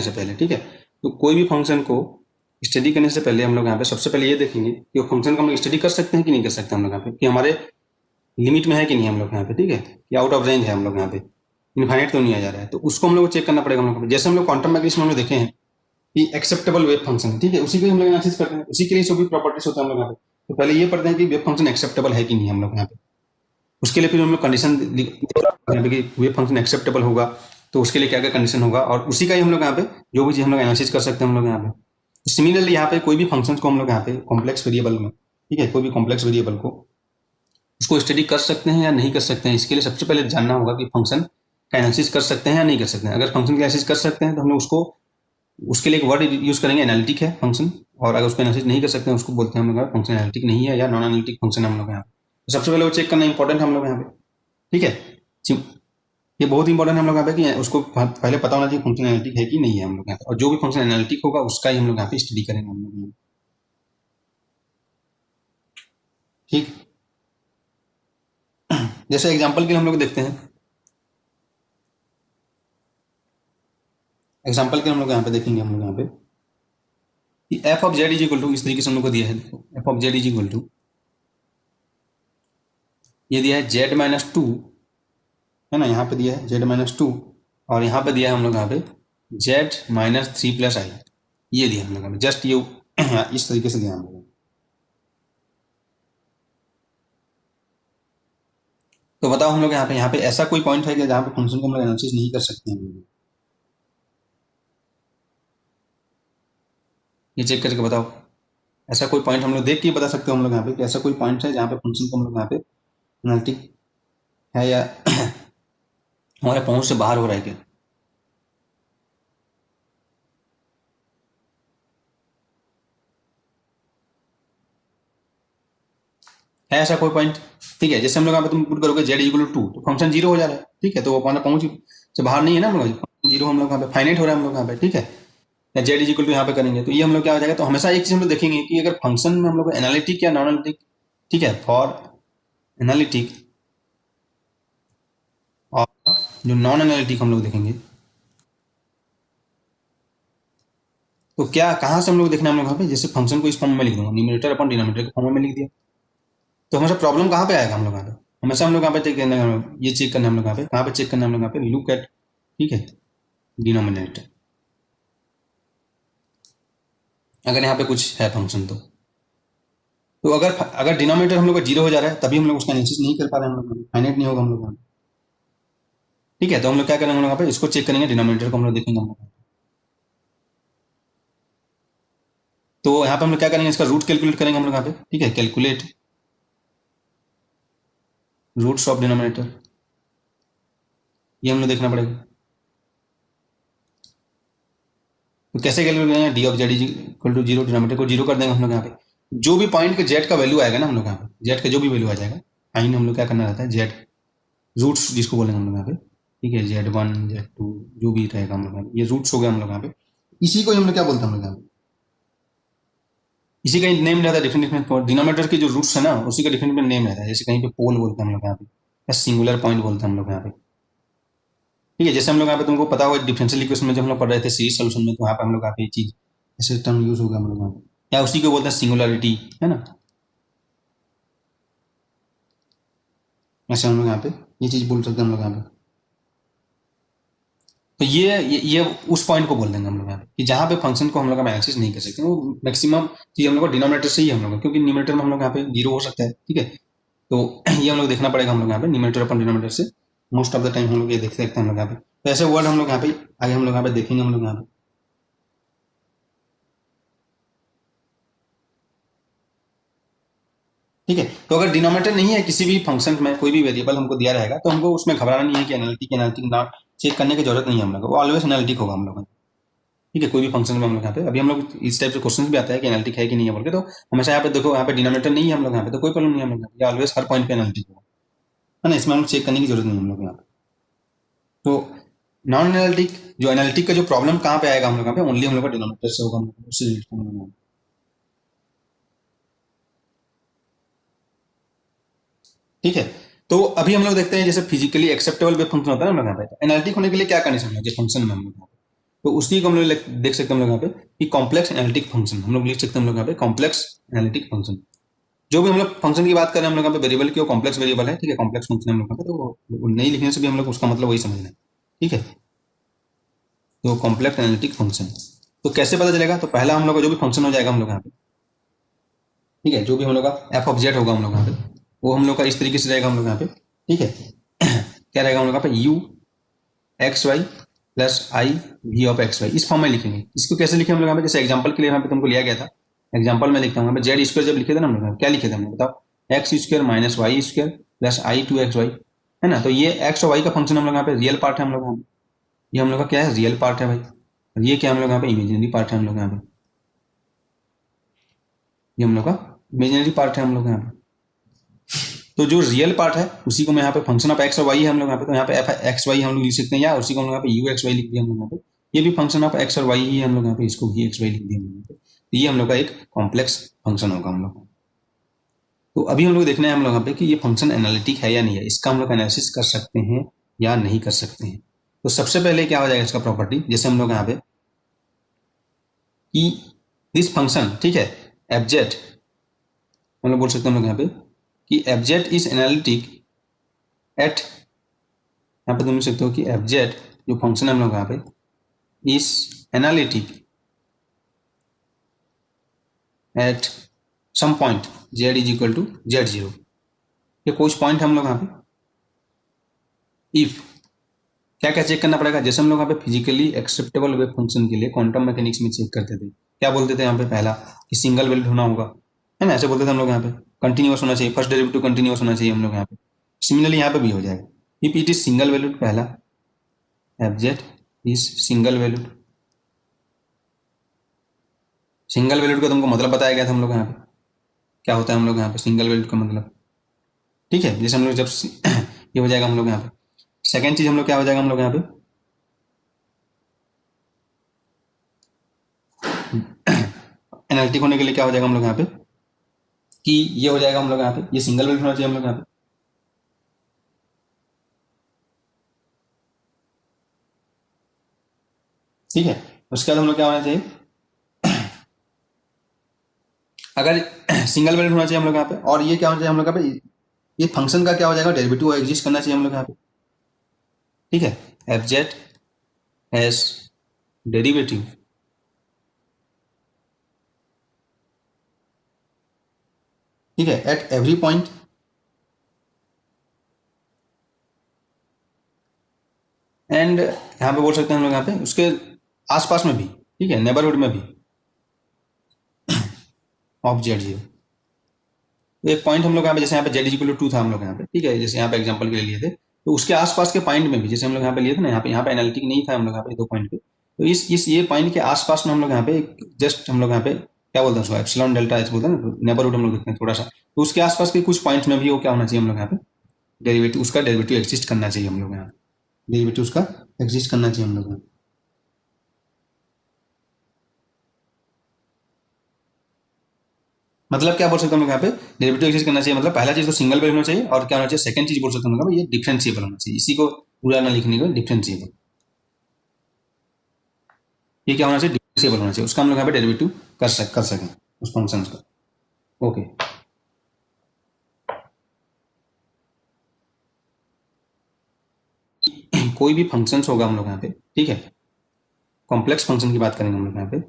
से पहले, ठीक है। तो कोई भी फंक्शन को स्टडी करने से पहले हम लोग यहाँ पे सबसे पहले ये देखेंगे कि वो फंक्शन को हम लोग स्टडी कर सकते हैं कि नहीं कर सकते हम लोग यहाँ पे, कि हमारे लिमिट में है कि नहीं हम लोग यहाँ पे, ठीक है, कि आउट ऑफ रेंज है हम लोग यहाँ पे, इनफाइनाइट तो नहीं आ जा रहा है। तो उसको हम लोग चेक करना पड़ेगा हम लोग। जैसे हम लोग क्वांटम मैकेनिक्स में हम लोग देखे हैं कि एक्सेप्टेबल वेव फंक्शन है, ठीक है, उसी को हम लोग एनालिसिस करते हैं, उसी के लिए सभी प्रॉपर्टीज होता है हम लोग यहाँ पे। तो पहले ये पढ़ते हैं कि वेव फंक्शन एक्सेप्टेबल है कि नहीं हम लोग यहाँ पे, उसके लिए फिर हम लोग कंडीशन यहाँ पे कि वेव फंक्शन एक्सेप्टेबल होगा तो उसके लिए क्या क्या कंडीशन होगा, और उसी का ही हम लोग यहाँ पे जो भी चीज हम लोग एनालिसिस कर सकते हैं हम लोग यहाँ पे। तो सिमिलरली यहाँ पे कोई भी फंक्शन को हम लोग यहाँ पे कॉम्प्लेक्स वेरिएबल में, ठीक है, कोई भी कॉम्प्लेक्स वेरिएबल को उसको स्टडी कर सकते हैं या नहीं कर सकते हैं, इसके लिए सबसे पहले जानना होगा कि फंक्शन का एनालिसिस कर सकते हैं या नहीं कर सकते हैं। अगर फंक्शन का एनालिसिस कर सकते हैं तो हम लोग उसको, उसके लिए एक वर्ड यूज करेंगे एनालिटिक है फंक्शन, और अगर उसको एनालिसिस नहीं कर सकते हैं उसको बोलते हैं हम लोग फंक्शन एनालिटिक नहीं है या नॉन एनालिटिक फंक्शन है हम लोग यहाँ पे। तो सबसे पहले वो चेक करना इंपॉर्टेंट है हम लोग यहाँ पे, ठीक है। ये बहुत इंपॉर्टेंट है हम लोग यहाँ पे कि उसको पहले पता होना चाहिए फंक्शन एनालिटिक है कि नहीं है हम लोग यहाँ पे, और जो भी फंक्शन एनालिटिक होगा उसका ही हम लोग यहाँ पे स्टडी करेंगे हम लोग, ठीक। जैसे एग्जांपल के लिए हम लोग देखते हैं, एग्जांपल के लिए हम लोग यहाँ पे देखेंगे हम लोग यहाँ पे कि F of Z is equal to, इस तरीके से हम लोग को दिया है, देखो F of Z is equal to, ये दिया है जेड माइनस टू, है ना, यहाँ पे दिया है जेड माइनस टू, और यहाँ पे दिया है हम लोग यहाँ पे जेड माइनस थ्री प्लस आई, ये दिया हम लोग यहाँ पे, जस्ट ये इस तरीके से दिया हम लोग। तो बताओ हम लोग यहाँ पे ऐसा कोई पॉइंट है कि जहाँ पे फंक्शन को हम लोग एनालिसिस नहीं कर सकते हैं, ये चेक करके बताओ। ऐसा कोई पॉइंट हम लोग देख के बता सकते हो हम लोग यहाँ पे कि ऐसा कोई पॉइंट है जहाँ पे फंक्शन को हम लोग यहाँ पे एनालिटिक है या हमारे पहुंच से बाहर हो रहा है क्या। है ऐसा कोई पॉइंट, ठीक है। जैसे हम लोग यहाँ पे तुम पुट करोगे जेड इक्वल टू तो फंक्शन जीरो हो जा रहा है, ठीक है, तो वो हमारा पहुंच से बाहर नहीं है ना हम लोग, जीरो हम लोग यहाँ पे फाइनाइट हो रहा है हम लोग यहाँ पे, ठीक है। या जेड इज इक्वल टू यहाँ पे करेंगे तो ये हम लोग क्या हो जाएगा, तो हमेशा एक चीज हम लोग देखेंगे कि अगर फंक्शन में हम लोग एनालिटिक या नॉन एनालिटिक, ठीक है, फॉर एनालिटिक और जो नॉन एनालिटिक हम लोग देखेंगे, तो क्या कहाँ से हम लोग देखना है हम लोग यहाँ पे, जैसे फंक्शन को इस फॉर्म में लिख दूंगा, न्यूमरेटर अपन डिनोमिनेटर के फॉर्म में लिख दिया, तो हमेशा प्रॉब्लम कहाँ पे आएगा हम लोग यहाँ पे, हमेशा हम लोग यहाँ पे चेक करना है, ये चेक करना है हम लोग यहाँ पे, कहाँ पे चेक करना है हम लोग यहाँ पे, लुक एट, ठीक है, डिनोमिनेटर। अगर यहाँ पे कुछ है फंक्शन तो अगर अगर डिनोमिनेटर हम लोग का जीरो हो जा रहा है तभी हम लोग उसका एनालिसिस नहीं कर पा रहे हैं हम लोग, फाइनाइट नहीं होगा हम लोग यहाँ पे, ठीक है। तो हम लोग क्या करेंगे हम लोग यहाँ पे इसको चेक करेंगे, डिनोमिनेटर को हम लोग देखेंगे हम लोग। तो यहाँ पे हम लोग क्या करेंगे, इसका रूट कैलकुलेट करेंगे हम लोग यहाँ पे, ठीक है, कैलकुलेट रूट्स ऑफ डिनोमिनेटर, ये हम लोग देखना पड़ेगा। तो कैसे कैलकुलेट करेंगे, D of Z is equal to zero, denominator को जीरो कर देंगे हम लोग यहाँ पे, जो भी पॉइंट के जेड का वैल्यू आएगा ना हम लोग यहाँ पे, जेड का जो भी वैल्यू आ जाएगा, फाइन हम लोग क्या करना रहता है, जेड रूट्स जिसको बोलेंगे हम लोग यहाँ पे, ठीक है, जेड वन जेड टू जो भी रहेगा हम लोग यहाँ पे, ये रूट्स हो गया हम लोग यहाँ पे, इसी को हम लोग क्या बोलते हैं हम लोग यहाँ पे, इसी का नेम रहता है डिफरेंट डिनोमिनेटर के जो रूट्स है ना उसी का डिफरेंट नेम रहता है, जैसे कहीं पे पोल बोलते हैं हम लोग यहाँ पे, या सिंगुलर पॉइंट बोलते हैं हम लोग यहाँ पे, ठीक है। जैसे हम लोग यहाँ पे तुमको पता होगा डिफरेंशियल इक्वेशन में जब हम लोग पढ़ रहे थे सीरीज सोल्यूशन में, तो यहाँ पे हम लोग यहाँ पे ये चीज ऐसे टर्म यूज होगा हम लोग यहाँ पे, या उसी को बोलते हैं सिंगुलरिटी, है ना, ऐसे हम लोग यहाँ पे ये चीज बोल सकते हैं हम लोग यहाँ पे। तो ये उस पॉइंट को बोल देंगे हम लोग यहाँ पे कि जहाँ पे फंक्शन को हम लोग एनालिसिस नहीं कर सकते, वो मैक्सिमम चीज हम लोग को डिनोमिनेटर से ही हम लोग, क्योंकि न्यूमरेटर में हम लोग यहाँ पे जीरो हो सकता है, ठीक है। तो ये हम लोग देखना पड़ेगा हम लोग यहाँ पे न्यूमरेटर अपन डिनोमिनेटर से, मोस्ट ऑफ द टाइम हम लोग ये देख सकते हैं हम लोग यहाँ पे। तो ऐसे वर्ड हम लोग यहाँ पे आगे हम लोग यहाँ पे देखेंगे हम लोग यहाँ पे, ठीक है। तो अगर डिनोमिनेटर नहीं है किसी भी फंक्शन में, कोई भी वेरिएबल हमको दिया रहेगा तो हमको उसमें घबराना नहीं है कि एनालिटिक एनालिटिक ना चेक करने की जरूरत नहीं है हम लोग को, वो ऑलवेज एनालिटिक होगा हम लोग, ठीक है। कोई भी फंक्शन में हम लोग यहाँ पे, अभी हम लोग इस टाइप से क्वेश्चन भी आता है कि एनालिटिक है कि नहीं है बोल के, तो हमेशा यहाँ पे देखो यहाँ पे डिनोमिनेटर नहीं है हम लोग यहाँ पे, तो कोई प्रॉब्लम नहीं है हम लोग, ये ऑलवेज हर पॉइंट पे एनालिटिक होगा, है ना, इसमें हम लोग चेक करने की जरूरत नहीं है हम लोग यहाँ पे। तो नॉन एनालिटिक, जो एनालिटिक का जो प्रॉब्लम कहाँ पे आएगा हम लोग यहाँ पे, ओनली हम लोग का डिनोमिनेटर से होगा, उससे रिलेटेड हम लोग, ठीक है। तो अभी हम लोग देखते हैं जैसे फिजिकली एक्सेप्टेबल वेव फंक्शन होता है ना हम लोग यहाँ पे, तो एनालिटिक होने के लिए क्या कंडीशन है जो फंक्शन में हम लोग यहाँ पे, तो उसी को हम लोग देख सकते हैं हम लोग यहाँ पे कि कॉम्प्लेक्स एनालिटिक फंक्शन हम लोग लिख सकते हैं हम लोग यहाँ पे कॉम्प्लेक्स एनालिटिक फंक्शन। जो भी हम लोग फंक्शन की बात कर रहे हैं हम लोग यहाँ पे वेरिएबल की, वो कॉम्प्लेक्स वेरिएबल है, ठीक है, कॉम्प्लेक्स फंक्शन हम लोग यहाँ पे, तो नहीं लिखने से भी हम लोग उसका मतलब वही समझना है, ठीक है। तो कॉम्प्लेक्स एनालिटिक फंक्शन तो कैसे पता चलेगा, तो पहला हम लोग का जो भी फंक्शन हो जाएगा हम लोग यहाँ पे, ठीक है, जो भी हम लोग का एफ ऑफ जेड होगा हम लोग यहाँ पे, वो हम लोग का इस तरीके से रहेगा हम लोग यहाँ पे, ठीक है। क्या रहेगा हम लोग यहाँ पे, U X Y plus I V of X Y, इस फॉर्म में लिखेंगे। इसको कैसे लिखे हम लोग यहाँ पे, जैसे एग्जांपल के लिए यहाँ पे तुमको लिया गया था, एग्जांपल में लिखता हूँ यहाँ पे जेड स्क्वायर जब लिखे थे ना हम लोग, क्या लिखे थे हमने बताओ, X square minus Y square plus I two X Y, है ना। तो ये एक्स और वाई का फंक्शन हम लोग यहाँ पे रियल पार्ट है हम लोग यहाँ पे, ये हम लोग का क्या है, रियल पार्ट है भाई, और ये क्या हम लोग यहाँ पे इमेजिनरी पार्ट है हम लोग यहाँ पे, ये हम लोग का इमेजिनरी पार्ट है हम लोग यहाँ पे। तो जो रियल पार्ट है उसी को मैं यहाँ पे फंक्शन ऑफ एक्स और वाई है हम लोग यहाँ पे, तो यहाँ पे एफ एक्स वाई हम लोग लिख सकते हैं, या उसी को हम लोग यहाँ पे यू एक्स वाई लिख दिया हम लोग यहाँ पे, ये भी फंक्शन ऑफ एक्स और वाई ही है हम लोग यहाँ पे, इसको भी एक्स वाई लिख दिया हम लोग यहाँ पे। तो ये हम लोग का एक कॉम्प्लेक्स फंक्शन होगा हम लोग। तो अभी हम लोग देखना है हम लोग यहाँ पे कि ये फंक्शन एनालिटिक है या नहीं है, इसका हम लोग एनालिसिस कर सकते हैं या नहीं कर सकते हैं। तो सबसे पहले क्या हो जाएगा इसका प्रॉपर्टी, जैसे हम लोग यहाँ पे कि दिस फंक्शन, ठीक है, एफजेड हम लोग बोल सकते हैं हम लोग यहाँ पे कि एफजेड इज एनालिटिक एट, यहाँ पे तुम लिख सकते हो कि एफजेड जो फंक्शन है हम लोग यहाँ पे is analytic at some point Z is equal to Z zero, ये कुछ पॉइंट हम लोग यहाँ पे इफ क्या क्या चेक करना पड़ेगा, जैसे हम लोग यहाँ पे फिजिकली एक्सेप्टेबल वेव फंक्शन के लिए क्वांटम मैकेनिक्स में चेक करते थे, क्या बोलते थे यहाँ पे, पहला कि सिंगल वैल्यूड होना होगा, है ना, ऐसे बोलते थे हम लोग यहाँ पे, कंटिन्यूअस होना चाहिए, फर्स्ट डेरिवेटिव कंटिन्यूअस होना चाहिए हम लोग यहाँ पे। सिमिलरली यहाँ पे भी हो जाएगा, if it is single valued, पहला f z is single valued, single valued का तुमको मतलब बताया गया था हम लोग यहाँ पे, क्या होता है हम लोग यहाँ पे सिंगल वैल्यूड का मतलब, ठीक है। जैसे हम लोग जब ये हो जाएगा हम लोग यहाँ पे, सेकेंड चीज हम लोग क्या हो जाएगा हम लोग यहाँ पे, एनालिटिक होने के लिए क्या हो जाएगा हम लोग यहाँ पे कि ये हो जाएगा हम लोग यहाँ पे, ये सिंगल वैल्यूड होना चाहिए हम लोग यहाँ पे, ठीक है। उसके बाद हम लोग क्या होना चाहिए, अगर सिंगल वैल्यूड होना चाहिए हम लोग यहाँ पे, और ये क्या होना चाहिए हम लोग यहाँ पे, ये फंक्शन का क्या हो जाएगा, डेरिवेटिव एग्जिस्ट करना चाहिए हम लोग यहाँ पे, ठीक है। एफ जेड हैज डेरिवेटिव ठीक है एट एवरी पॉइंट एंड यहाँ पे बोल सकते हैं हम लोग यहाँ पे उसके आसपास में भी, ठीक है, नेबरहुड में भी ऑफ जेड जीरो। तो एक पॉइंट हम लोग यहाँ पे, जैसे यहाँ पे जेड इक्वल टू 2 था हम लोग यहाँ पे, ठीक है, जैसे यहाँ पे एग्जांपल के लिए लिए थे, तो उसके आसपास के पॉइंट में भी, जैसे हम लोग यहाँ पे लिए थे ना, यहाँ पे एनालिटिक नहीं था हम लोग यहाँ पे दो पॉइंट पे, तो इस ये पॉइंट के आसपास में हम लोग यहाँ पे जस्ट हम लोग यहाँ पे क्या बोलते हैं उसको, एप्सिलॉन डेल्टा एच बोलते हैं ना, नेबरहुड हम लोग देखते हैं थोड़ा सा, तो उसके आसपास के कुछ पॉइंट्स में भी वो क्या होना चाहिए हम लोग यहाँ पे, डेरिवेटिव उसका डेरिवेटिव एग्जिस्ट करना चाहिए हम लोग यहाँ, डेरिवेटिव उसका एग्जिस्ट करना चाहिए हम लोग यहाँ। मतलब क्या बोल सकते हैं हम लोग यहाँ पे, डेरिवेटिव एग्जिस्ट करना चाहिए, मतलब पहला चीज तो सिंगल वैल्यू होना चाहिए, और क्या होना चाहिए, सेकंड चीज बोल सकते हैं हम लोग ये डिफरेंशिएबल होना चाहिए, इसी को पूरा ना लिखने को डिफरेंशिएबल, ये क्या होना चाहिए, डिफरेंशिएबल होना चाहिए, उसका हम लोग यहाँ पे डेरिवेटिव कर सकें उस फंक्शन का। ओके, कोई भी फंक्शन होगा हम लोग यहाँ पे, ठीक है, कॉम्प्लेक्स फंक्शन की बात करेंगे हम लोग यहाँ पे,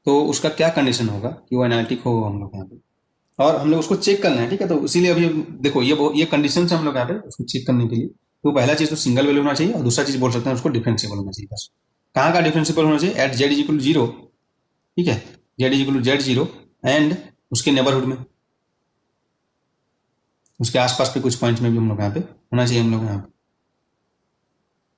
तो उसका क्या कंडीशन होगा कि वो एनालिटिक होगा हम लोग यहाँ पे, और हम लोग उसको चेक करना है, ठीक है। तो इसीलिए अभी देखो ये कंडीशन है हम लोग यहाँ पे उसको चेक करने के लिए, तो पहला चीज तो सिंगल वैल्यू होना चाहिए, और दूसरा चीज बोल सकते हैं उसको डिफरेंशिएबल होना चाहिए। बस कहाँ का डिफरेंशिएबल होना चाहिए, at Z is equal to zero, ठीक है, Z is equal to Z zero and उसके नेबरहुड में, उसके आसपास पे कुछ पॉइंट्स में भी हम लोग यहाँ पे होना चाहिए हम लोग यहाँ पे।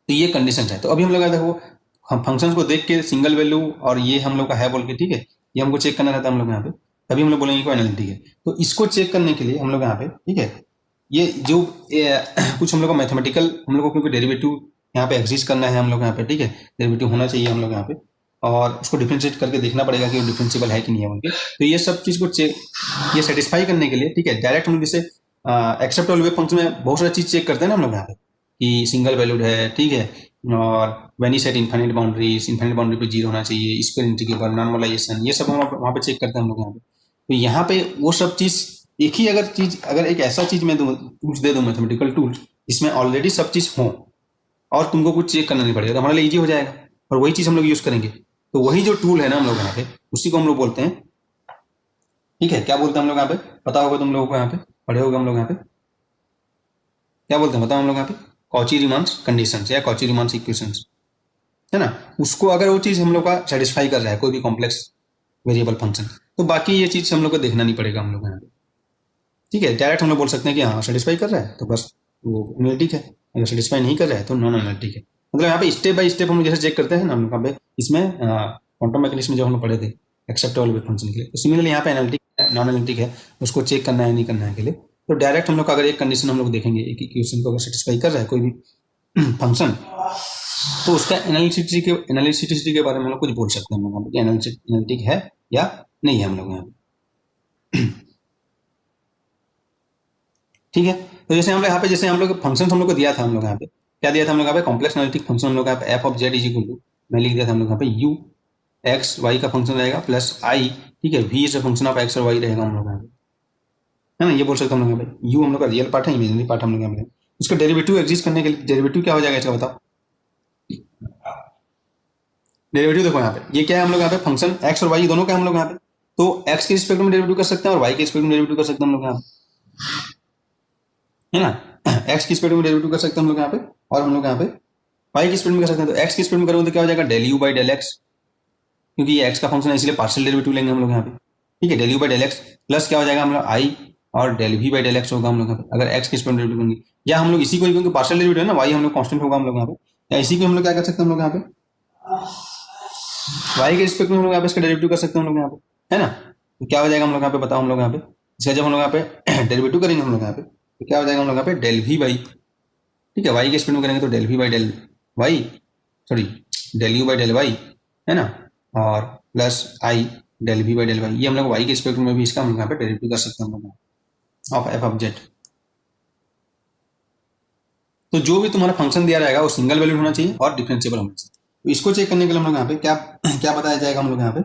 तो ये कंडीशन है। तो अभी हम लोग देखो हम फंक्शन को देख के सिंगल वैल्यू और ये हम लोग का है बोल के, ठीक है, ये हमको चेक करना रहता है हम लोग यहाँ पे, तभी हम लोग बोलेंगे को एनालिटिक है। तो इसको चेक करने के लिए हम लोग यहाँ पे, ठीक है, ये जो कुछ हम लोग का मैथमेटिकल हम लोग को, क्योंकि डेरिवेटिव यहाँ पे एग्जिस्ट करना है हम लोग यहाँ पे, ठीक है, डेरिवेटिव होना चाहिए हम लोग यहाँ पे, और उसको डिफ्रेंशिएट करके देखना पड़ेगा कि वो डिफरेंशिएबल है कि नहीं है उनके। तो ये सब चीज़ को चेक, ये सेटिस्फाई करने के लिए, ठीक है, डायरेक्ट हम जैसे एक्सेप्टेबल वेव फंक्शन में बहुत सारी चीज़ चेक करते हैं ना हम लोग यहाँ पे कि सिंगल वैल्यूड है, ठीक है, और when you set infinite boundaries, infinite boundary पे जीरो होना चाहिए, स्क्वायर इंटीग्रेबल, नॉर्मलाइजेशन, ये सब हम वहाँ पे चेक करते हैं हम लोग यहाँ पे। तो यहाँ पे वो सब चीज़ एक ही अगर एक ऐसा चीज़ मैं टूल्स दे दूँ, मैथमेटिकल टूल्स जिसमें ऑलरेडी सब चीज़ हो और तुमको कुछ चेक करना नहीं पड़ेगा, तो हमारे लिए ईजी हो जाएगा और वही चीज़ हम लोग यूज़ करेंगे। तो वही जो टूल है ना हम लोग यहाँ पे, उसी को हम लोग बोलते हैं, ठीक है, क्या बोलते हैं हम लोग यहाँ पे, पता होगा तुम लोगों को, यहाँ पे पढ़े होगा हम लोग यहाँ पे, क्या बोलते हैं बताओ हम लोग यहाँ पे, कॉची रीमान कंडीशंस या कॉची रीमान इक्वेशंस, है ना। उसको अगर वो चीज़ हम लोग का सेटिस्फाई कर रहा है, कोई भी कॉम्प्लेक्स वेरिएबल फंक्शन, तो बाकी ये चीज़ हम लोग को देखना नहीं पड़ेगा हम लोग यहाँ पे, ठीक है। डायरेक्ट हम लोग बोल सकते हैं कि हाँ सेटिस्फाई कर रहा है तो बस वो एनालिटिक है, अगर सेटिस्फाई नहीं कर रहा है तो नॉन एनालिटिक है। मतलब यहाँ पे स्टेप बाय स्टेप हम लोग जैसे चेक करते हैं ना, हम लोग यहाँ पे इसमें क्वांटम मैकेनिक्स में जो हम लोग पढ़े थे एक्सेप्टेबल वेव फंक्शन के लिए, तो सिमिलरली यहाँ पे एनालिटिक नॉन एनालिटिक है, उसको चेक करना है नहीं करना है के लिए, तो डायरेक्ट हम लोग अगर एक कंडीशन हम लोग देखेंगे, एक इक्वेशन को अगर सेटिस्फाई कर रहा है कोई भी फंक्शन, तो उसका एनालिसिटी के बारे में हम लोग कुछ बोल सकते हैं हम लोग, एनालिटिक है या नहीं है हम लोग यहाँ पे, ठीक है। तो जैसे हम लोग यहाँ पे, जैसे हम लोग फंक्शन हम लोग को दिया था, हम लोग यहाँ पे क्या दिया था हम लोग यहाँ पे, कॉम्प्लेक्स एनालिटिक फंक्शन हम लोग यहाँ पे F of Z is equal to, मैं लिख दिया था हम लोग यहाँ पे यू एक्स वाई का फंक्शन रहेगा प्लस आई, ठीक है, V is function of X और वाई रहेगा हम लोग यहाँ पे, है ना। ये बोल सकते हैं हम लोग यहाँ पे यू हम लोग का रियल पार्ट है, इमेजिनरी पार्ट हम लोग यहाँ पे, उसका डेरिवेटिव एग्जिस्ट करने के लिए डेरिवेटिव क्या हो जाएगा इसका बताओ। डेरिवेटिव देखो यहाँ पे, ये क्या है हम लोग यहाँ पे, फंक्शन एक्स और वाई दोनों का हम लोग यहाँ पे, तो एक्स के रिस्पेक्ट में डेरिवेटिव कर सकते हैं और वाई के रिस्पेक्ट में डेरिवेटिव कर सकते हैं हम लोग यहाँ पे, है ना। एक्स की स्पीड में डेरिवेटिव कर सकते हैं हम लोग यहाँ पे, और हम लोग यहाँ पे वाई की स्पीड में कर सकते हैं। तो एक्स की स्पीड में करोगे तो क्या हो जाएगा, del you by del X, क्योंकि ये एक्स का फंक्शन है इसलिए पार्शियल डेरिवेटिव लेंगे हम लोग यहाँ पे, ठीक है, del you by del X plus क्या हो जाएगा हम लोग आई और del we by del x होगा हम लोग यहाँ पे, अगर एक्स की स्पीड में डेरिवेटिव करेंगे, या हम लोग इसी को, क्योंकि पार्शियल डेरिवेटिव है ना, वाई हम लोग कांस्टेंट होगा हम लोग यहाँ पे, या इसी को हम लोग क्या कर सकते हैं हम लोग यहाँ पे, वाई के रिस्पेक्ट में हम लोग यहाँ पे इसका डेरिवेटिव कर सकते हैं हम लोग यहाँ पे, है ना। तो क्या हो जाएगा हम लोग यहाँ पे, बताओ हम लोग यहाँ पे, इसका जब हम लोग यहाँ पे डेरिवेटिव करेंगे हम लोग यहाँ पे, तो क्या हो जाएगा हम लोग यहाँ पे डेल वी बाई, ठीक है, वाई के स्पीड में करेंगे तो del we by del Y, sorry del you by del Y, है ना, और plus I del we by del Y, ये हम लोग वाई के स्पेक्ट में भी इसका हम लोग यहाँ पे डेरिवेटिव कर सकते हैं हम लोग ऑफ एफ ऑफ जेड। तो जो भी तुम्हारा फंक्शन दिया रहेगा वो सिंगल वैल्यूड होना चाहिए और डिफरेंशिएबल होना चाहिए। तो इसको चेक करने के लिए हम लोग यहाँ पे क्या क्या बताया जाएगा हम लोग यहाँ पे,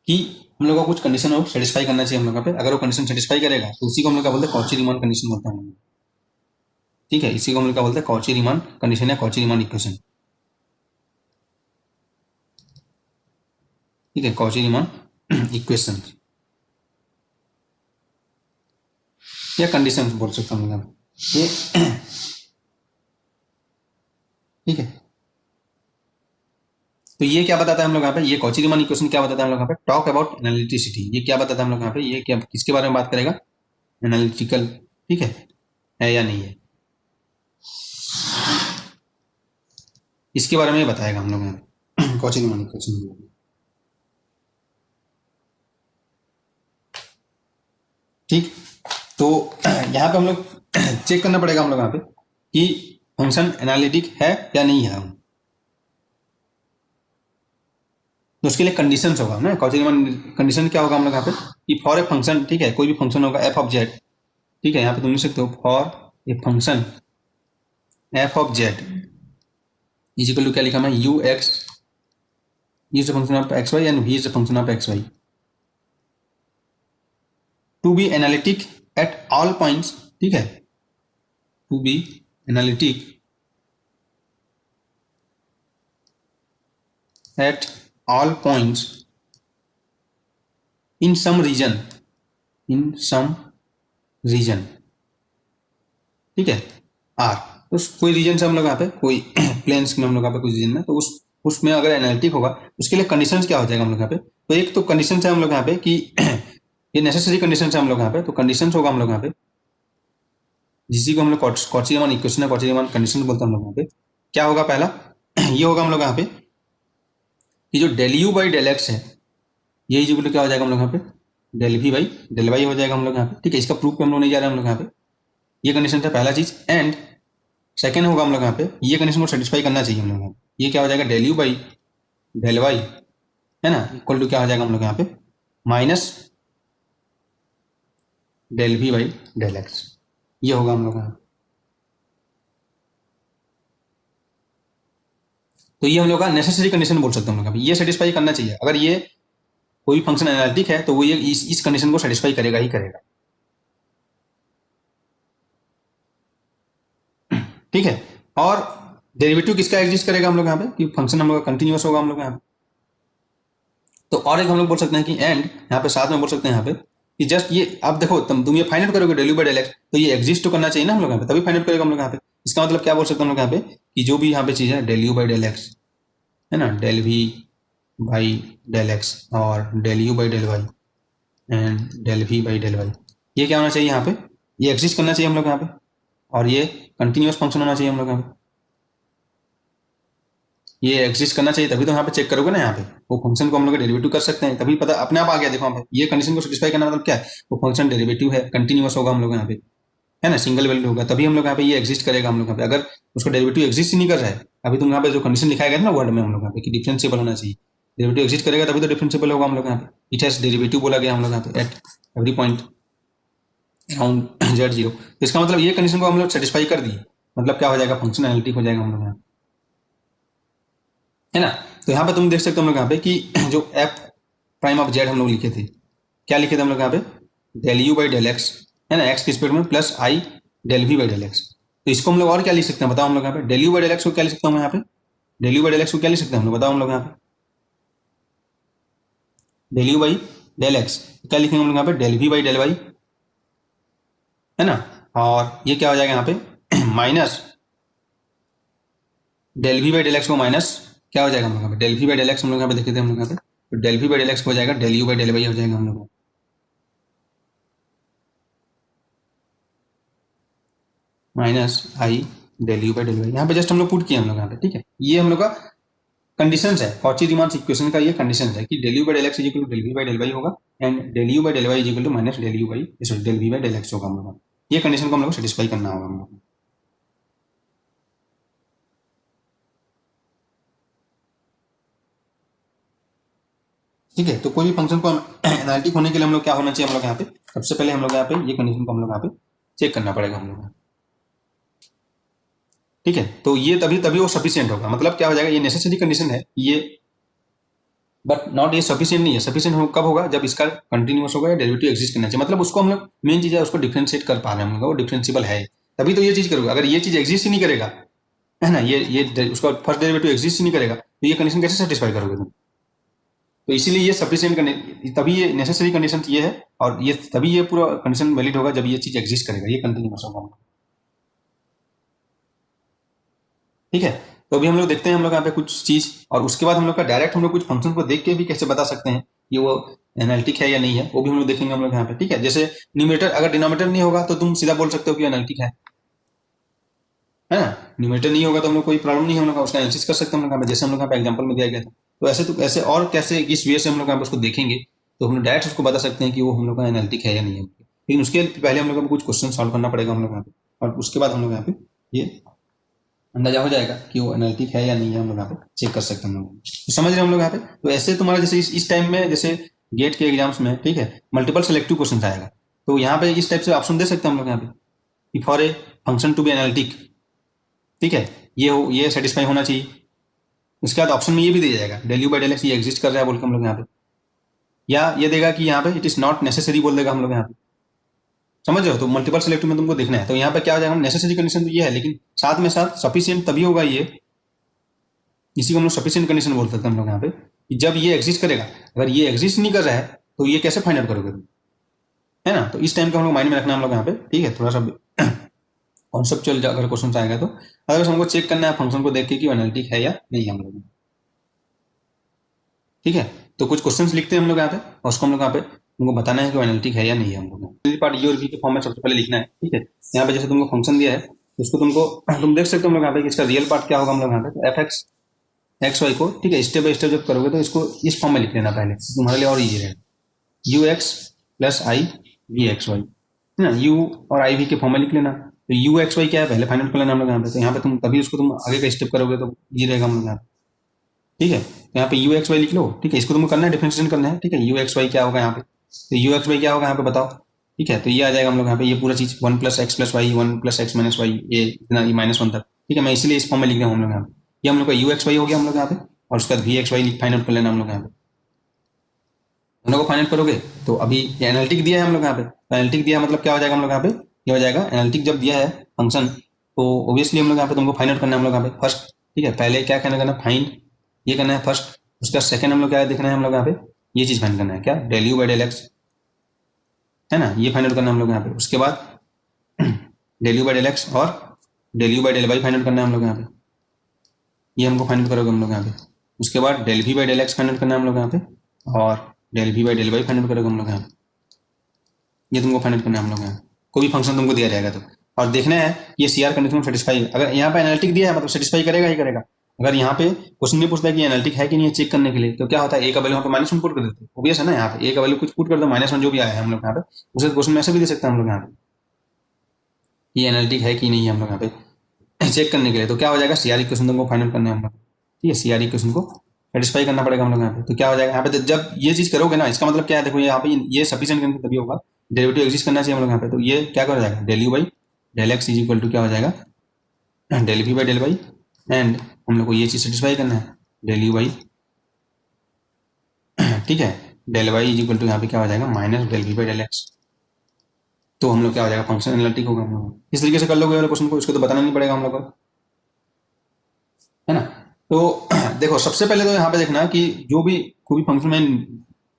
कि हम लोग को कुछ कंडीशन हो सेटिस्फाई करना चाहिए हम लोग यहाँ पे, अगर वो कंडीशन सेटिस्फाई करेगा तो उसी को हम लोग क्या बोलते हैं, कॉची रीमान कंडीशन बोलते हैं, ठीक है, इसी को हम लोग क्या बोलते हैं, कॉची रीमान कंडीशन या कॉची रीमान इक्वेशन, ठीक है, कॉची रीमान इक्वेशन या कंडीशन बोल सकते हैं ये, ठीक है। तो ये क्या बताता है हम लोग यहाँ पे, ये कॉची रीमान इक्वेशन क्या बताता है हम लोग यहाँ पे, टॉक अबाउट एनालिटिसिटी, ये क्या बताता है हम लोग यहाँ पे, ये क्या किसके बारे में बात करेगा, एनालिटिकल, ठीक है या नहीं है, इसके बारे में बताएगा हम लोग यहाँ कॉची रीमान इक्वेशन, ठीक। तो यहाँ पे हम लोग चेक करना पड़ेगा हम लोग यहाँ पे कि फंक्शन एनालिटिक है या नहीं है, तो उसके लिए कंडीशंस होगा ना, कॉची रीमान कंडीशन क्या होगा हम लोग यहाँ पे, कि फॉर ए फंक्शन, ठीक है, कोई भी फंक्शन होगा एफ ऑफ जेड, ठीक है, यहाँ पे तुम लिख सकते हो for a function F of Z is equal to क्या लिखा मैं, U X is the function of X Y and V is the function of X Y, to be analytic at all points, ठीक है, to be analytic at all points in some region, in some region, ठीक है, are, तो कोई reason से हम लोग यहाँ पे कोई प्लेन्स में हम लोग यहाँ पे कुछ रीजन में, तो उसमें अगर एनालिटिक होगा उसके लिए कंडीशंस क्या हो जाएगा हम लोग यहाँ पे, तो एक तो कंडीशन है हम लोग यहाँ पे कि ये नेसेसरी कंडीशन है हम लोग यहाँ पे, तो कंडीशन होगा हम लोग यहाँ पे जिसी को हम लोग कॉची रीमान इक्वेशन है, कॉची रीमान कंडीशन बोलते हैं हम लोग यहाँ पे, क्या होगा पहला ये होगा हम लोग यहाँ पे कि जो del you by del x है, यही जो क्या हो जाएगा हम लोग यहाँ पे, del we by del Y हो जाएगा हम लोग यहाँ पे, ठीक है, इसका प्रूफ पे हम लोग नहीं जा रहे हैं हम लोग यहाँ पे, ये कंडीशन था पहला चीज, एंड सेकेंड होगा हम लोग यहाँ पे, ये कंडीशन को सेटिस्फाई करना चाहिए हम लोग यहाँ पे, ये क्या हो जाएगा del you by del Y, है ना, इक्वल टू क्या हो जाएगा हम लोग यहाँ पे minus del we by del X, ये होगा हम लोग यहाँ, तो ये हम लोग का नेसेसरी कंडीशन बोल सकते हैं हम लोग, ये सेटिस्फाई करना चाहिए। अगर ये कोई फंक्शन एनालिटिक है तो वो ये इस कंडीशन को सेटिस्फाई करेगा ही करेगा, ठीक है। और डेरिवेटिव किसका एग्जिस्ट करेगा हम लोग यहाँ पे, कि फंक्शन हम लोग का कंटिन्यूअस होगा हम लोग यहाँ पे। तो और एक हम लोग बोल सकते हैं कि एंड, यहाँ पे साथ में बोल सकते हैं यहाँ पे कि जस्ट ये आप देखो, तुम ये फाइंड आउट करोगे डेल्यू बाई डेल एक्स, तो ये एग्जिस्ट तो करना चाहिए ना हम लोग यहाँ पे, तभी फाइंड आउट करेगा हम लोग यहाँ पे। इसका मतलब क्या बोल सकते हैं हम लोग यहाँ पे, कि जो भी यहाँ पे चीज़ है डेल्यू बाई डेल एक्स है ना, del we by del x और del you by del Y and del we by del Y, ये क्या होना चाहिए यहाँ पे, ये एग्जिस्ट करना चाहिए हम लोग यहाँ पे, और ये कंटिन्यूअस फंक्शन होना चाहिए हम लोग यहाँ पे, ये एग्जिस्ट करना चाहिए, तभी तो यहाँ पे चेक करोगे ना, यहाँ पे वो फंक्शन को हम लोग डेरिवेटिव कर सकते हैं, तभी पता अपने आप आ गया। देखो यहाँ पे ये कंडीशन को सेटिस्फाई करना मतलब क्या है, वो फंक्शन डेरिवेटिव है, कंटिन्यूअस होगा हम लोग यहाँ पे, है ना, सिंगल वैल्यू होगा, तभी हम लोग यहाँ पे ये एग्जिस्ट करेगा हम लोग यहाँ पे। अगर उसका डेरिवेटिव एग्जिस्ट ही नहीं कर रहा है, अभी तुम यहाँ पे जो कंडीशन लिखाया गया ना वर्ड में हम लोग यहाँ पे कि डिफरेंशिएबल होना चाहिए, डेरिवेटिव एग्जिस्ट करेगा तभी तो डिफरेंशिएबल होगा हम लोग यहाँ पे। इट हैज डेरिवेटिव बोला गया हम लोग यहाँ पे at every point around Z zero, तो इसका मतलब ये कंडीशन को हम लोग सेटिस्फाई कर दिए, मतलब क्या हो जाएगा, फंक्शन एनालिटिक हो जाएगा हम लोग यहाँ, है ना। तो यहाँ पे तुम देख सकते हो हम लोग यहाँ पे कि जो एफ प्राइम ऑफ जेड हम लोग लिखे थे, क्या लिखे थे हम लोग यहाँ पे, del you by del x, है ना, एक्स की स्पीड में plus I del we by del X. तो इसको हम लोग और क्या लिख सकते हैं बताओ हम लोग यहाँ पे, del you by del X को क्या लिख सकता हूँ यहाँ पे, del you by del X को क्या लिख सकते हैं हम लोग बताओ हम लोग यहाँ पे, del you by del X क्या लिखेंगे हम लोग यहाँ पे, del we by del Y, है ना, और ये क्या हो जाएगा यहाँ पे minus del we by del X को माइनस क्या हो जाएगा हम लोग यहाँ पे, del we by del X हम लोग यहाँ पे देखे थे हम लोग यहाँ पे, तो del we by del X हो जाएगा del you by del Y हो जाएगा हम लोग, minus I del you by del Y, यहाँ पे जस्ट हम लोग पुट किए हम लोग यहाँ पे, ठीक है। ये हम लोग का कंडीशंस है, कॉची रीमान इक्वेशन का ये कंडीशन है कि del you by del x is equal to del we by del y होगा and del you by del Y is equal to minus del you by sorry del we by del x होगा हम लोग, ये condition को हम लोग को satisfy करना होगा हम लोग, ठीक है। तो कोई भी फंक्शन को एनालिटिक होने के लिए हम लोग क्या होना चाहिए हम लोग यहाँ पे, सबसे पहले हम लोग यहाँ पे ये कंडीशन को हम लोग यहाँ पे चेक करना पड़ेगा हम लोग, ठीक है। तो ये तभी तभी वो सफिशियंट होगा, मतलब क्या हो जाएगा, ये नेसेसरी कंडीशन है ये, बट नॉट ये सफिशियंट नहीं है। सफिशियंट कब होगा, जब इसका कंटिन्यूअस होगा या डेरिवेटिव एग्जिस्ट करना चाहिए, मतलब उसको हम लोग मेन चीज है उसको डिफ्रेंशिएट कर पा रहे हैं हम लोग, वो डिफरेंशिएबल है, तभी तो ये चीज करोगे। अगर ये चीज एग्जिस्ट ही नहीं करेगा, है ना, ये उसका फर्स्ट डेरिवेटिव एग्जिस्ट ही नहीं करेगा, तो ये कंडीशन कैसे सेटिस्फाई करोगे तुम। तो इसीलिए ये सफिशियंट, तभी ये नेसेसरी कंडीशन ये है, और ये तभी ये पूरा कंडीशन वैलिड होगा जब ये चीज एग्जिस्ट करेगा, ये कंटिन्यूअस होगा, ठीक है। तो अभी हम लोग देखते हैं हम लोग यहाँ पे कुछ चीज, और उसके बाद हम लोग का डायरेक्ट हम लोग कुछ फंक्शन को देख के भी कैसे बता सकते हैं कि वो एनालिटिक है या नहीं है, वो भी हम लोग देखेंगे हम लोग यहाँ पे, ठीक है। जैसे न्यूमरेटर अगर डिनोमिनेटर नहीं होगा तो तुम सीधा बोल सकते हो कि एनालिटिक है ना, न्यूमरेटर नहीं होगा तो हम लोग कोई प्रॉब्लम नहीं है, हम लोग उसका एनालिसिस कर सकते हैं हम लोग यहाँ पे, जैसे हम लोग यहाँ पे एग्जाम्पल में दिया गया था। तो ऐसे और कैसे इस वे से हम लोग यहाँ पे उसको देखेंगे, तो हम लोग डायरेक्ट उसको बता सकते हैं कि वो हम लोग का एनालिटिक है या नहीं है, लेकिन उसके पहले हम लोग को कुछ क्वेश्चन सॉल्व करना पड़ेगा हम लोग यहाँ पे, और उसके बाद हम लोग यहाँ पे ये अंदाजा हो जाएगा कि वो एनालिटिक है या नहीं है, हम लोग यहाँ पे चेक कर सकते हैं हम लोग, तो समझ रहे हैं हम लोग यहाँ पे। तो ऐसे तुम्हारा जैसे इस टाइम में जैसे गेट के एग्जाम्स में, ठीक है, मल्टीपल सेलेक्टिव क्वेश्चन आएगा, तो यहाँ पे इस टाइप से ऑप्शन दे सकते हैं हम लोग यहाँ पे कि for a function to be analytic, ठीक है, ये सेटिस्फाई होना चाहिए। उसके बाद ऑप्शन में ये भी दिया जाएगा del you by del X ये एग्जिस्ट कर रहा है बोल के हम लोग यहाँ पे, या ये देगा कि यहाँ पे इट इज नॉट नेसेसरी बोल देगा हम लोग यहाँ पे, समझ रहे हो। तो मल्टीपल सेलेक्टिव में तुमको देखना है, तो यहाँ पे क्या हो जाएगा, नेसेसरी कंडीशन तो ये है, लेकिन साथ में साथ सफिशियंट तभी होगा ये, इसी को हम लोग सफिशियंट कंडीशन बोल सकते हैं हम लोग यहाँ पे, कि जब ये एग्जिस्ट करेगा। अगर ये एग्जिस्ट नहीं कर रहा है तो ये कैसे फाइंड आउट करोगे तुम, है ना। तो इस टाइम को हम लोग माइंड में रखना हम लोग यहाँ पे, ठीक है, थोड़ा सा कॉन्सेप्चुअल अगर क्वेश्चन आएगा तो, अगर हमको चेक करना है फंक्शन को देख के कि एनालिटिक है या नहीं हम लोग, ठीक है। तो कुछ क्वेश्चंस लिखते हैं हम लोग यहाँ पे, और उसको हम लोग यहाँ पे तुमको बताना है कि एनालिटिक है या नहीं है हम लोग, पार्ट ये और बी के फॉर्म में सबसे पहले लिखना है, ठीक है। यहाँ पे जैसे तुमको फंक्शन दिया है तो उसको तुम देख सकते हो हम लोग यहाँ पे कि इसका रियल पार्ट क्या होगा हम लोग यहाँ पे, एफ एक्स एक्स वाई को, ठीक है, स्टेप बाय स्टेप जब करोगे तो इसको इस फॉर्म में लिख लेना पहले, तुम्हारे लिए और ईजी रहेगा, U X plus I V X Y, है ना, यू और आई वी के फॉर्म में लिख लेना। तो यू एक्स वाई क्या है पहले फाइंड आउट कर लेना हम लोग यहाँ पे, तो यहाँ पे तुम तभी उसको तुम आगे का स्टेप करोगे तो ये रहेगा हम लोग यहाँ पे, ठीक है। तो यहाँ पे यू एक्स वाई लिख लो, ठीक है, इसको तुमको करना है डिफरेंशिएशन करना है, ठीक है। यू एक्स वाई क्या होगा यहाँ पे, तो यू एक्स वाई क्या होगा यहाँ पे बताओ, ठीक है। तो ये आ जाएगा हम लोग यहाँ पे, ये पूरा चीज one plus X plus Y, one plus X minus Y, ये इतना ये माइनस वन तक, ठीक है। मैं इसीलिए इस फॉर्म में लिख रहा हूँ हम लोग यहाँ पे, ये हम लोग का यू एक्स वाई हो गया हम लोग यहाँ पे, और उसके बाद V X Y find out कर लेना हम लोग यहाँ पे। हम लोग को फाइंड आउट करोगे तो अभी ये एनालिटिक दिया है हम लोग यहाँ पे, तो एनालिटिक दिया मतलब क्या हो जाएगा हम लोग यहाँ पे, ये हो जाएगा एनालिटिक जब दिया है फंक्शन, तो ऑब्वियसली हम लोग यहाँ पे तुमको फाइंड आउट करना है हम लोग यहाँ पे फर्स्ट, ठीक है। पहले क्या करना फाइंड, ये करना है फर्स्ट, उसका सेकंड हम लोग क्या देखना है हम लोग यहाँ पे, ये चीज़ फाइंड करना है क्या, del you by del x, है ना, ये फाइंड आउट करना है हम लोग यहाँ पे। उसके बाद del you by del x और del you by del Y find out करना है हम लोग यहाँ पे, ये हमको फाइंड आउट करोगे हम लोग यहाँ पे। उसके बाद del we by del X find out करना है हम लोग यहाँ पे, और del we by del Y find out करोगे हम लोग यहाँ पे, ये तुमको फाइंड आउट करना है हम लोग यहाँ। कोई भी फंक्शन तुमको दिया जाएगा तो, और देखना है ये सी आर कंडीशन में सेटिस्फाई, अगर यहाँ पे एनालिटिक दिया है मतलब सेटिस्फाई करेगा ही करेगा। अगर यहाँ पे क्वेश्चन नहीं पूछता है कि एनालिटिक है कि नहीं है चेक करने के लिए, तो क्या होता है, ए का वैल्यू यहाँ पे -1 पुट कर देते हैं, ऑब्वियस है ना, यहाँ पे ए का वैल्यू कुछ पुट कर दो, -1 जो भी आया है हम लोग यहाँ पे, उसे क्वेश्चन में ऐसे भी दे सकते हैं हम लोग यहाँ पे, ये एनालिटिक है कि नहीं है हम लोग यहाँ पे चेक करने के लिए। तो क्या हो जाएगा, सी आर इक्वेशन तुमको फाइंड आउट करना है हम लोग, ठीक है, सी आर इक्वेशन को सेटिस्फाई करना पड़ेगा हम लोग यहाँ पे। तो क्या हो जाएगा यहाँ पे, जब ये चीज करोगे ना, इसका मतलब क्या है, देखो यहाँ पे ये सफिशिएंट करने तभी होगा, डेरिवेटिव एग्जिस्ट करना चाहिए हम लोग यहाँ पे। तो ये क्या कर जाएगा, del you by del x is equal to क्या हो जाएगा, del we by del Y, and हम लोग को ये चीज सेटिस्फाई करना है, डेल यू बाई, ठीक है, del Y is equal to यहाँ पे क्या हो जाएगा, minus del we by del X. तो हम लोग क्या हो जाएगा, फंक्शन एनालिटिक होगा हम लोग। इस तरीके से कर लोगे वाले क्वेश्चन को, इसको तो बताना नहीं पड़ेगा हम लोग को, है ना। तो देखो सबसे पहले तो यहाँ पे देखना कि जो भी कोई भी फंक्शन में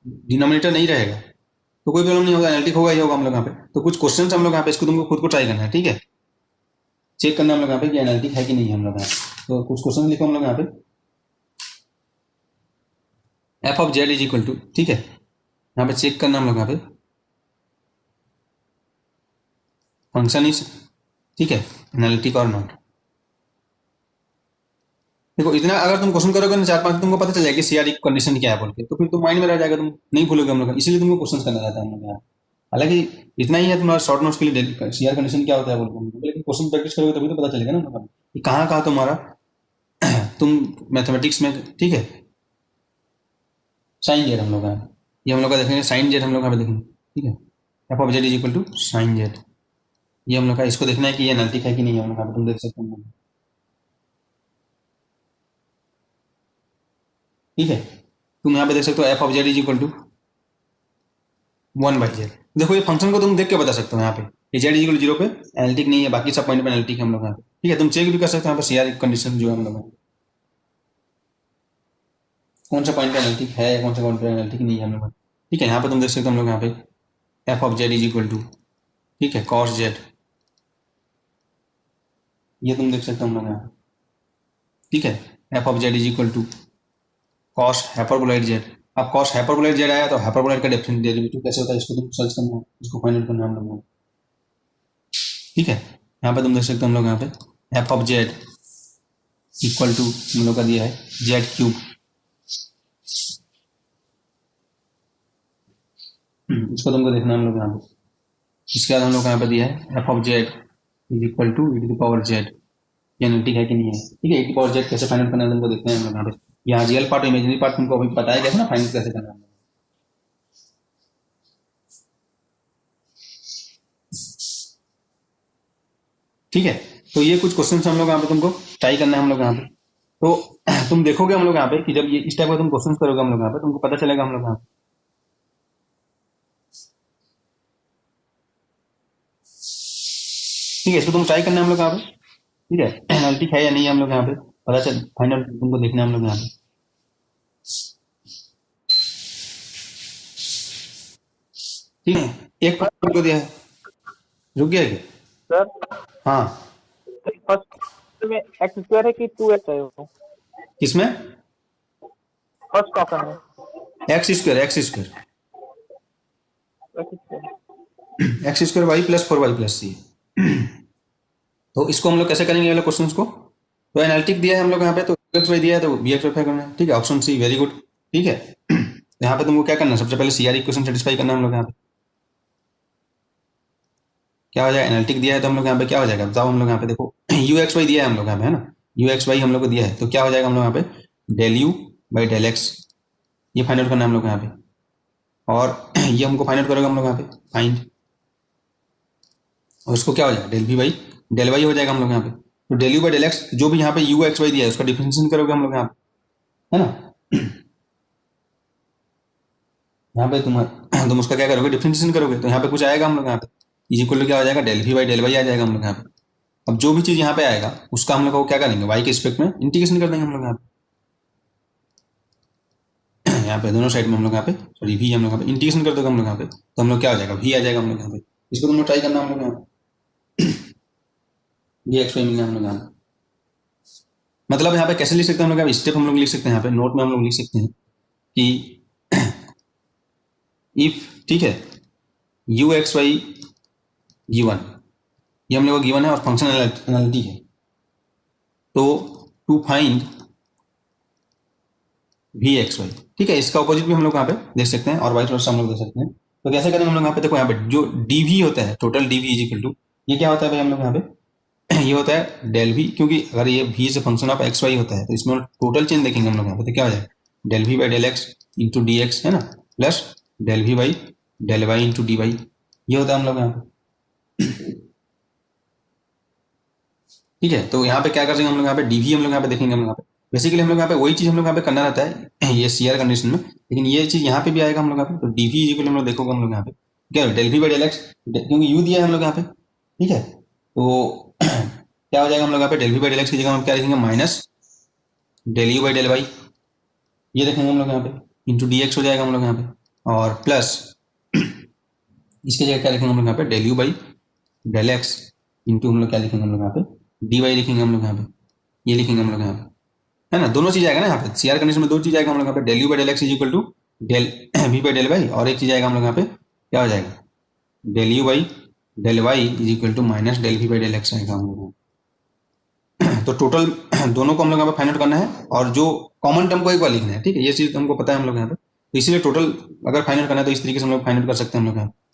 डिनोमिनेटर नहीं रहेगा तो कोई प्रॉब्लम नहीं होगा, एनालिटिक होगा ही होगा हम लोग यहाँ पे। तो कुछ क्वेश्चन हम लोग यहाँ पे इसको तुमको खुद को ट्राई करना है, ठीक है, चेक करना हम लोग यहाँ पे कि एनालिटिक है कि नहीं है हम लोग यहाँ पे। तो कुछ क्वेश्चन लिखो हम लोग यहाँ पे, F of Z is equal to, ठीक है, यहाँ पे चेक करना हम लोग यहाँ पे फंक्शन इज, ठीक है, एनालिटिक और नॉट। देखो इतना अगर तुम क्वेश्चन करोगे ना 4-5 तुमको पता चल जाएगा सी आर कंडीशन क्या है बोल के, तो फिर तुम माइंड में रह जाएगा, तुम नहीं भूलोगे हम लोग, इसीलिए तुमको क्वेश्चन करना रहता है हम लोग यहाँ। हालांकि इतना ही है तुम्हारा शॉर्ट नोट्स के लिए सी आर कंडीशन क्या होता है बोल के, लेकिन क्वेश्चन प्रैक्टिस करोगे तभी तो पता चलेगा ना मतलब कि कहाँ कहाँ तुम्हारा तुम मैथमेटिक्स में, ठीक है, साइन जेड हम लोग यहाँ, ये हम लोग का देखेंगे साइन जेड हम लोग यहाँ पे देखेंगे, ठीक है, F of Z is equal to sine Z, ये हम लोग का इसको देखना है कि ये एनालिटिक है कि नहीं है हम लोग यहाँ पे, तुम देख सकते हो, ठीक है। तुम यहाँ पे देख सकते हो F of Z is equal to 1/z। देखो ये फंक्शन को तुम देख के बता सकते हो यहाँ पे, ये जेड इज इक्वल 0 पे एनालिटिक नहीं है, बाकी सब पॉइंट पे एनालिटिक है हम लोग यहाँ पे, ठीक है। तुम चेक भी कर सकते हो यहाँ पे सी आर कंडीशन जो है हम लोग कौन सा पॉइंट पे एनालिटिक है, कौन सा पॉइंट पे एनालिटिक नहीं है हम लोग, ठीक है। यहाँ पे तुम देख सकते हो हम लोग यहाँ पे F of Z is equal to, ठीक है, कॉस जेड, ये तुम देख सकते हो हम लोग यहाँ, ठीक है, F of Z is equal to cos hyperboloid Z. अब कॉस हाइपरबोलॉइड जेड आया तो हाइपरबोलॉइड का डेरिवेटिव कैसे होता है, इसको तुम सर्च करना है, इसको फाइंड आउट करना है हम लोग, ठीक है। यहाँ पे तुम देख सकते हो हम लोग यहाँ पे F of Z equal to हम लोग का दिया है जेड क्यूब, इसको तुमको देखना है हम लोग यहाँ पे। इसके बाद हम लोग यहाँ पे दिया है F of Z is equal to E to the power Z, ये एनालिटिक है कि नहीं है, ठीक है। ई टू पावर जेड कैसे फाइंड आउट करना है तुमको देखना है हम लोग यहाँ पे। यहाँ रियल पार्ट इमेजिनरी पार्ट तुमको अभी बताया गया था ना, फाइंड आउट कैसे करना है, ठीक है। तो ये कुछ क्वेश्चन हम लोग यहाँ पे तुमको ट्राई करना है हम लोग यहाँ पे। तो तुम देखोगे हम लोग यहाँ पे कि जब ये इस टाइप का तुम क्वेश्चन करोगे हम लोग यहाँ पे, तुमको पता चलेगा हम लोग यहाँ पे, ठीक है। इसको तुम ट्राई करना है हम लोग यहाँ पे, ठीक है, एनालिटिक है या नहीं है हम लोग यहाँ पे पता चल, फाइनल तुमको देखना है हम लोग यहाँ पे, ठीक है। एक क्वेश्चन को दिया है, रुक गया है क्या? सर हाँ फर्स्ट में एक्स स्क्वायर है कि 2x है वो, किसमें, फर्स्ट ऑप्शन में x square x square. X square y plus 4y plus c. तो इसको हम लोग कैसे करेंगे वाले क्वेश्चन को, तो एनालिटिक दिया है हम लोग यहाँ पे, तो एक्स वाई दिया है तो बी एक्स वाई करना है, ठीक है, ऑप्शन सी वेरी गुड, ठीक है। यहाँ पे तुमको क्या करना है, सबसे पहले सी आर इक्वेशन सेटिस्फाई करना है हम लोग यहाँ पे, क्या हो जाएगा, एनालिटिक दिया है तो हम लोग यहाँ पे क्या हो जाएगा बताओ हम लोग यहाँ पे, देखो यू एक्स वाई दिया है हम लोग यहाँ पे, है ना, यू एक्स वाई हम लोग को दिया है, तो क्या हो जाएगा हम लोग यहाँ पे del you by del X, ये फाइंड आउट करना है हम लोग यहाँ पे, और ये हमको फाइंड आउट करेगा हम लोग यहाँ पे फाइंड, और उसको क्या हो जाएगा del we by del Y हो जाएगा हम लोग यहाँ पे, तो del you by del X जो भी यहाँ पे यू एक्स वाई दिया है उसका डिफरेंशिएशन करोगे हम लोग यहाँ पे, है ना। यहाँ पे तुम उसका क्या करोगे, डिफरेंशिएशन करोगे, तो यहाँ पे कुछ आएगा हम लोग यहाँ पे इज इक्वल टू क्या हो जाएगा, del we by del y आ जाएगा हम लोग यहाँ पे। अब जो भी चीज यहाँ पे आएगा उसका हम लोग को क्या करेंगे, वाई के रिस्पेक्ट में इंटीग्रेशन कर देंगे हम लोग यहाँ पे। यहाँ पे दोनों साइड में हम लोग यहाँ पे सॉरी वी हम लोग यहाँ पे इंटीग्रेशन कर दोगे हम लोग यहाँ पे, तो हम लोग क्या हो जाएगा, वी आ जाएगा हम लोग यहाँ पे। इसको तुम लोग ट्राई करना हम लोग यहाँ पे वी एक्स वाई मिलना हम लोग यहाँ पे। मतलब यहाँ पे कैसे लिख सकते हैं हम लोग, स्टेप हम लोग लिख सकते हैं यहाँ पे, नोट में हम लोग लिख सकते हैं कि इफ, ठीक है, यू एक्स वाई गिवन, ये हम लोग को गिवन है और फंक्शन एनालिटी है, तो to find V X Y, ठीक है, इसका ऑपोजिट भी हम लोग यहाँ पे देख सकते हैं और वाइट वर्स हम लोग देख सकते हैं। तो कैसे करेंगे हम लोग यहाँ पे, देखो यहाँ पे जो डी वी होता है, total D V is equal to, ये क्या होता है भाई हम लोग यहाँ पे ये होता है डेल वी, क्योंकि अगर ये वी से फंक्शन ऑफ एक्स वाई होता है तो इसमें टोटल चेंज देखेंगे हम लोग यहाँ पे, तो क्या हो जाएगा, del we by del X into D X, है ना, plus del we by del Y into D Y, ये होता है हम लोग यहाँ पे। ठीक है, तो यहाँ पे क्या करेंगे हम लोग यहाँ पे डीवी हम लोग यहाँ पे देखेंगे हम लोग यहाँ पे, बेसिकली हम लोग यहाँ पे वही चीज हम लोग यहाँ पे करना रहता है ये सीआर कंडीशन में, लेकिन ये चीज यहाँ पे भी आएगा हम लोग यहाँ पे, तो डीवी इक्वल हम लोग देखोगे हम लोग यहाँ पे क्या del we by del X, क्योंकि यू दिया है हम लोग यहाँ पे, ठीक है, तो क्या हो जाएगा हम लोग यहाँ पे del we by del X की जगह हम क्या लिखेंगे, minus del you by del Y, ये देखेंगे हम लोग यहाँ पे इंटू डी एक्स हो जाएगा हम लोग यहाँ पे, और प्लस इसकी जगह क्या लिखेंगे हम लोग यहाँ पे, del you by del X into हम लोग क्या लिखेंगे हम लोग यहाँ पे, डी वाई लिखेंगे हम लोग यहाँ पे, ये लिखेंगे हम लोग यहाँ पे, है ना, दोनों चीज आएगा ना यहाँ पे, सीआर कंडीशन में दो चीज आएगा हम लोग यहाँ पे, del you by del x is equal to del we by del Y, और एक चीज आएगा हम लोग यहाँ पे क्या हो जाएगा, del you by del Y is equal to minus del we by del X आएगा हम लोग। तो टोटल दोनों को हम लोग यहाँ पे फाइंड आउट करना है और जो कॉमन टर्म को एक बार लिखना है, ठीक है, ये चीज हमको पता है हम लोग यहाँ पे, तो इसीलिए टोटल अगर फाइंड आउट करना है तो इस तरीके से हम लोग फाइंड आउट कर सकते हैं हम लोग यहाँ पे।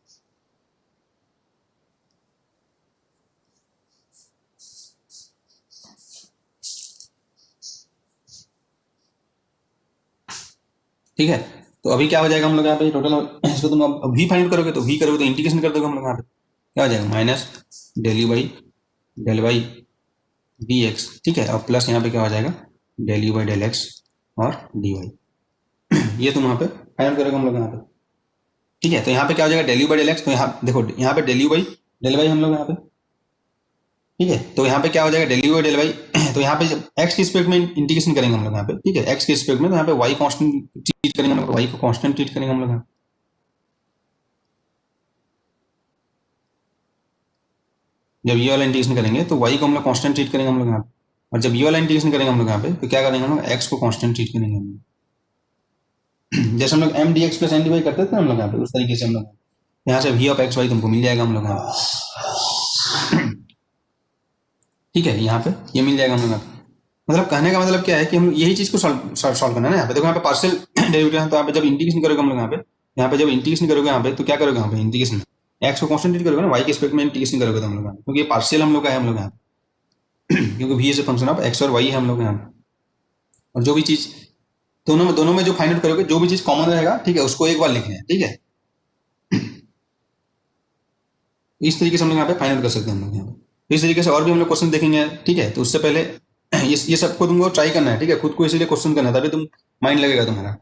ठीक है, तो अभी क्या हो जाएगा हम लोग यहाँ पे टोटल, इसको तुम अब वी फाइंड करोगे तो वी करोगे तो इंटीग्रेशन कर दोगे हम लोग यहाँ पे, क्या हो जाएगा, minus del you by del Y D X, ठीक है, और प्लस यहाँ पे क्या हो जाएगा, del you by del x और डी वाई, ये तुम यहाँ पे फाइंड करोगे हम लोग यहाँ पे। ठीक है, तो यहाँ पे क्या हो जाएगा, del you by del X, तो यहाँ देखो यहाँ पे del you by del Y हम लोग यहाँ पे, ठीक है, तो यहाँ पे क्या हो जाएगा, del you by del Y, तो यहाँ पे जब एक्स के रिस्पेक्ट में इंटीग्रेशन करेंगे हम लोग यहाँ पे, ठीक है, एक्स के रिस्पेक्ट में, तो यहाँ पे वाई कांस्टेंट ट्रीट करेंगे हम लोग, वाई को कांस्टेंट ट्रीट करेंगे हम लोग यहाँ। जब ये वाला इंटीग्रेशन करेंगे तो वाई को हम लोग कांस्टेंट ट्रीट करेंगे हम लोग यहाँ पे, और जब ये वाला इंटीग्रेशन करेंगे हम लोग यहाँ पे तो क्या करेंगे हम लोग, एक्स को कांस्टेंट ट्रीट करेंगे हम लोग। जैसे हम लोग M D X plus N D Y करते थे हम लोग यहाँ पे, उस तरीके से हम लोग यहाँ से वी ऑफ एक्स वाई तुमको मिल जाएगा हम लोग यहाँ पे। ठीक है, यहाँ पे ये मिल जाएगा हम लोग यहाँ पे। मतलब कहने का मतलब क्या है कि हम यही चीज को सॉल्व करना है ना। यहाँ पे देखो, यहाँ पे पार्शियल डेरिवेटिव है, तो यहाँ पे जब इंटीग्रेशन करोगे हम लोग यहाँ पे जब इंटीग्रेशन करोगे यहाँ पे तो क्या करोगे, यहाँ पे इंटीग्रेशन एक्स को कॉन्स्टेंट करोगे ना, वाई के रिस्पेक्ट में इंटीग्रेशन करोगे तो हम लोग यहाँ पे, क्योंकि ये पार्शियल हम लोग का है हम लोग यहाँ पे, क्योंकि V is a function of X और वाई है हम लोग यहाँ पे। और जो भी चीज दोनों में जो फाइंड आउट करोगे, जो भी चीज कॉमन रहेगा, ठीक है, उसको एक बार लिखना है। ठीक है, इस तरीके से हम लोग यहाँ पे फाइंड आउट कर सकते हैं हम लोग यहाँ पे। इस तरीके से और भी हम लोग क्वेश्चन देखेंगे। ठीक है, तो उससे पहले ये सबको तुमको ट्राई करना है। ठीक है, खुद को इसीलिए क्वेश्चन करना है, तभी तुम माइंड लगेगा तुम्हारा।